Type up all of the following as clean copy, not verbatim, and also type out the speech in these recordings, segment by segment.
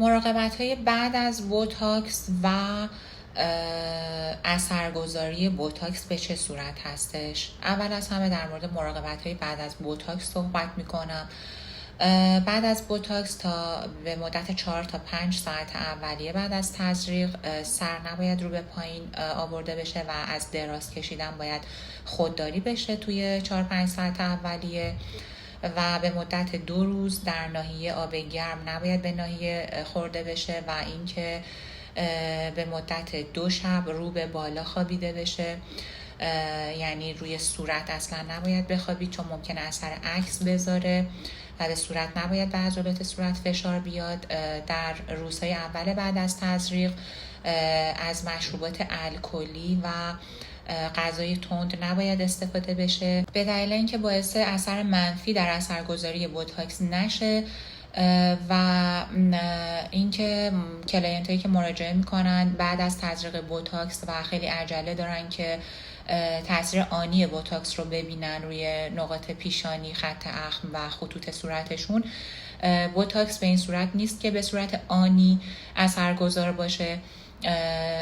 مراقبت‌های بعد از بوتاکس و اثرگذاری بوتاکس به چه صورت هستش؟ اول از همه در مورد مراقبت‌های بعد از بوتاکس صحبت می‌کنم. بعد از بوتاکس تا به مدت 4 تا 5 ساعت اولیه بعد از تزریق سر نباید رو به پایین آورده بشه و از دراز کشیدن باید خودداری بشه توی 4-5 ساعت اولیه و به مدت 2 روز در ناحیه آب گرم نباید به ناحیه خورده بشه و اینکه به مدت 2 شب رو به بالا خوابیده بشه، یعنی روی صورت اصلا نباید بخوابید چون ممکنه اثر عکس بذاره و به صورت نباید به عضلات صورت فشار بیاد. در روزهای اول بعد از تزریق از مشروبات الکلی و غذای تند نباید استفاده بشه به دلیل اینکه باعث اثر منفی در اثرگذاری بوتاکس نشه و اینکه کلاینت هایی که مراجعه میکنن بعد از تزریق بوتاکس و خیلی عجله دارن که تاثیر آنی بوتاکس رو ببینن روی نقاط پیشانی، خط اخم و خطوط صورتشون. بوتاکس به این صورت نیست که به صورت آنی اثرگذار باشه.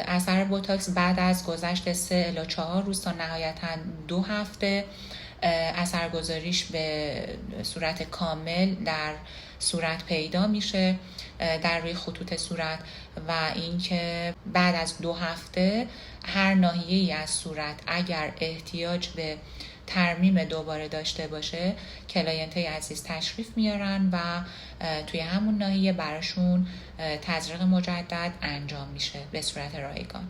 اثر بوتاکس بعد از گذشت 3 الی 4 روز تا نهایتاً 2 هفته اثرگذاریش به صورت کامل در صورت پیدا میشه، در روی خطوط صورت، و اینکه بعد از 2 هفته هر ناحیه‌ای از صورت اگر احتیاج به ترمیم دوباره داشته باشه کلاینت‌های عزیز تشریف میارن و توی همون ناحیه براشون تزریق مجدد انجام میشه به صورت رایگان.